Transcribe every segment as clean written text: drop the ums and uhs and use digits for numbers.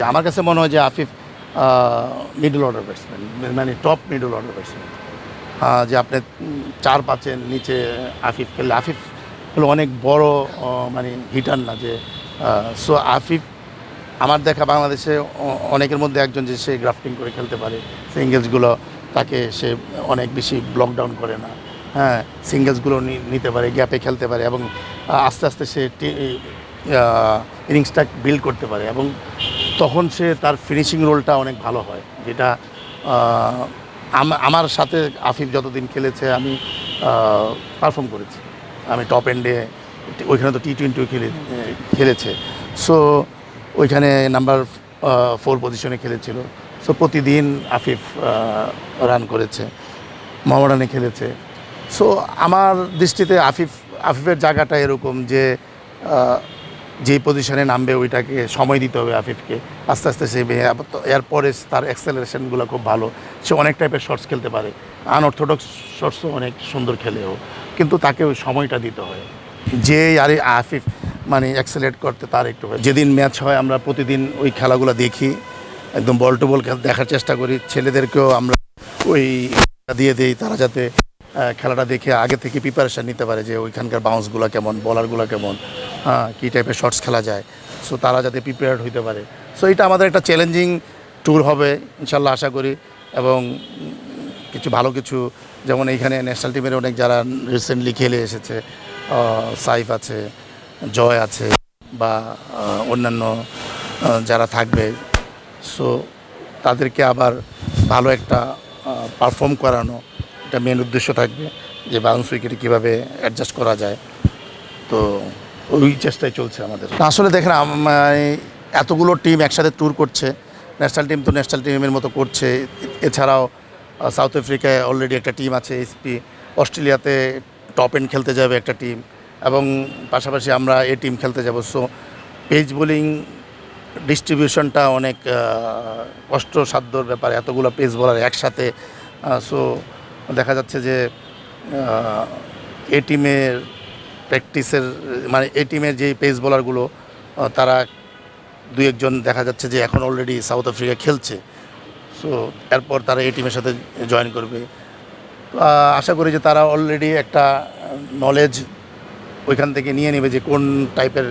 আমার কাছে মনে হয় যে আফিফ মিডল অর্ডার ব্যাটসম্যান, মানে টপ মিডল অর্ডার ব্যাটসম্যান। যে আপনি 4-5-এর নিচে আফিফ খেললে, আফিফ হলো অনেক বড় মানে হিটার না যে। সো আফিফ আমার দেখা বাংলাদেশে অনেকের মধ্যে একজন যে সে গ্রাফটিং করে খেলতে পারে, সিঙ্গেলসগুলো তাকে সে অনেক বেশি ব্লক ডাউন করে না। হ্যাঁ, সিঙ্গেলসগুলো নিতে পারে, গ্যাপে খেলতে পারে এবং আস্তে আস্তে সে ইনিংসটা বিল্ড করতে পারে এবং তখন সে তার ফিনিশিং রোলটা অনেক ভালো হয়, যেটা আমার সাথে আফিফ যতদিন খেলেছে আমি পারফর্ম করেছি। আমি টপ এন্ডে, ওইখানে তো টি-20 খেলেছে। সো ওইখানে নাম্বার 4 পজিশনে খেলেছিল। সো প্রতিদিন আফিফ রান করেছে, মোহামেডানে খেলেছে। সো আমার দৃষ্টিতে আফিফের জায়গাটা এরকম যে যেই পজিশনে নামবে ওইটাকে সময় দিতে হবে আফিফকে। আস্তে আস্তে সে এরপরে তার অ্যাক্সেলারেশনগুলো খুব ভালো। সে অনেক টাইপের শটস খেলতে পারে, আনঅর্থোডক্স শটসও অনেক সুন্দর খেলেও, কিন্তু তাকে ওই সময়টা দিতে হয়। যে আরে আফিফ মানে অ্যাক্সেলারেট করতে তার একটু হয়। যেদিন ম্যাচ হয় আমরা প্রতিদিন ওই খেলাগুলো দেখি, একদম বল টু বল দেখার চেষ্টা করি। ছেলেদেরকেও আমরা ওই দিয়ে দিই, তারা যাতে খেলাটা দেখে আগে থেকে প্রিপারেশান নিতে পারে যে ওইখানকার বাউন্সগুলো কেমন, বলারগুলো কেমন, কী টাইপের শটস খেলা যায়। সো তারা যাতে প্রিপেয়ার্ড হইতে পারে। সো এটা আমাদের একটা চ্যালেঞ্জিং ট্যুর হবে ইনশাল্লাহ, আশা করি। এবং ভালো কিছু, যেমন এইখানে ন্যাশনাল টিমের অনেক যারা রিসেন্টলি খেলে এসেছে, সাইফ আছে, জয় আছে বা অন্যান্য যারা থাকবে। সো তাদেরকে আবার ভালো একটা পারফর্ম করানো, এটা মেন উদ্দেশ্য থাকবে যে বাউন্স উইকেটে কীভাবে অ্যাডজাস্ট করা যায়। তো ওই চেষ্টাই চলছে আমাদের। আসলে দেখেন, এতগুলো টিম একসাথে ট্যুর করছে, ন্যাশনাল টিম তো ন্যাশনাল টিমের মতো করছে। এছাড়াও সাউথ আফ্রিকায় অলরেডি একটা টিম আছে, এসপি। অস্ট্রেলিয়াতে টপ এন্ড খেলতে যাবে একটা টিম, এবং পাশাপাশি আমরা এই টিম খেলতে যাব। সো পেস বোলিং ডিস্ট্রিবিউশনটা অনেক কষ্টসাধ্যর ব্যাপার, এতগুলো পেস বোলার একসাথে। সো দেখা যাচ্ছে যে এই টিমের প্র্যাকটিসের, মানে এই টিমের যে পেস বোলারগুলো, তারা 2-1 জন দেখা যাচ্ছে যে এখন অলরেডি সাউথ আফ্রিকা খেলছে। সো এরপর তারা এই টিমের সাথে জয়েন করবে। আশা করি যে তারা অলরেডি একটা নলেজ ওইখান থেকে নিয়ে নেবে যে কোন টাইপের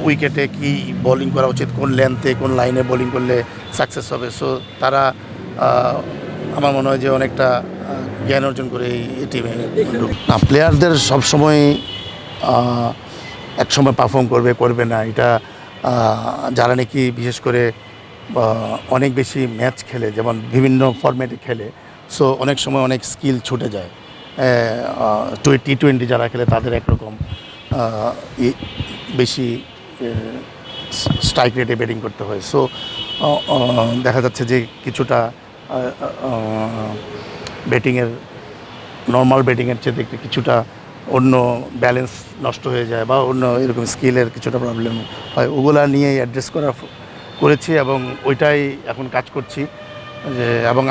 উইকেটে কি বোলিং করা উচিত, কোন লেন্থে কোন লাইনে বোলিং করলে সাকসেস হবে। সো তারা আমার মনে হয় যে অনেকটা জ্ঞান অর্জন করে এই টিমে। না, প্লেয়ারদের সবসময় এক সময় পারফর্ম করবে না, এটা যারা নাকি বিশেষ করে অনেক বেশি ম্যাচ খেলে, যেমন বিভিন্ন ফরম্যাটে খেলে। সো অনেক সময় অনেক স্কিল ছুটে যায়। টি-20 যারা খেলে তাদের একরকম বেশি স্ট্রাইক রেটে ব্যাটিং করতে হয়। সো দেখা যাচ্ছে যে কিছুটা ব্যাটিংয়ের, নর্মাল ব্যাটিংয়ের চেয়ে কিছুটা অন্য ব্যালেন্স নষ্ট হয়ে যায় বা অন্য এরকম স্কিলের কিছুটা প্রবলেম হয়। ওগুলা নিয়েই অ্যাড্রেস করেছি এবং ওইটাই এখন কাজ করছি। এবং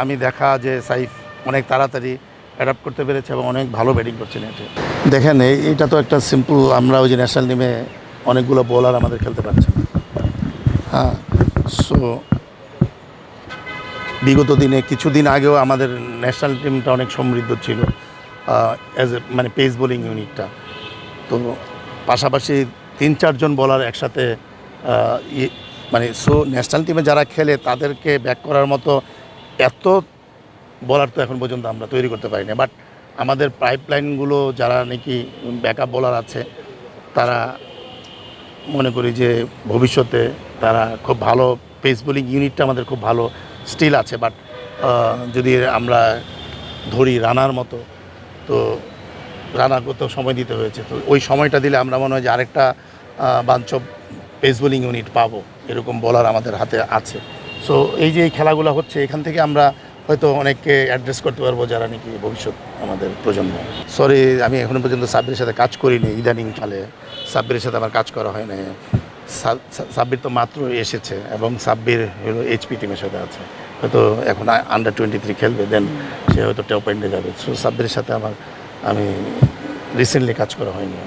আমি দেখা যে সাইফ অনেক তাড়াতাড়ি অ্যাডাপ্ট করতে পেরেছে এবং অনেক ভালো ব্যাটিং করছে নেটে। দেখেন, এইটা তো একটা সিম্পল, আমরা ওই যে ন্যাশনাল টিমে অনেকগুলো বোলার আমাদের খেলতে পারছে না। হ্যাঁ, সো বিগত দিনে কিছুদিন আগেও আমাদের ন্যাশনাল টিমটা অনেক সমৃদ্ধ ছিল মানে পেস বোলিং ইউনিটটা। তো পাশাপাশি 3-4 জন বোলার একসাথে মানে সো ন্যাশনাল টিমে যারা খেলে তাদেরকে ব্যাক করার মতো এত বোলার তো এখন পর্যন্ত আমরা তৈরি করতে পারিনি। বাট আমাদের পাইপলাইনগুলো যারা নাকি ব্যাকআপ বোলার আছে, তারা মনে করি যে ভবিষ্যতে তারা খুব ভালো, পেস বোলিং ইউনিটটা আমাদের খুব ভালো স্টিল আছে। বাট যদি আমরা ধরি রানার মতো, তো রানার করতেও সময় দিতে হয়েছে। তো ওই সময়টা দিলে আমরা মনে হয় যে আরেকটা bunch of pace bowling unit পাবো, এরকম বোলার আমাদের হাতে আছে। সো এই যে এই খেলাগুলো হচ্ছে, এখান থেকে আমরা হয়তো অনেককে অ্যাড্রেস করতে পারবো যারা নাকি ভবিষ্যৎ আমাদের প্রজন্ম। সরি, আমি এখনও পর্যন্ত সাব্বিরের সাথে কাজ করিনি। ইদানিং কালে সাব্বিরের সাথে আমার কাজ করা হয় না। সাব্বির তো মাত্র এসেছে এবং সাব্বির হলো এইচপি টিমের সাথে আছে, হয়তো এখন আন্ডার-23 খেলবে, দেন সে হয়তো টপ এন্ডে যাবে। সো সাব্বিরের সাথে আমি রিসেন্টলি কাজ করা হয়নি।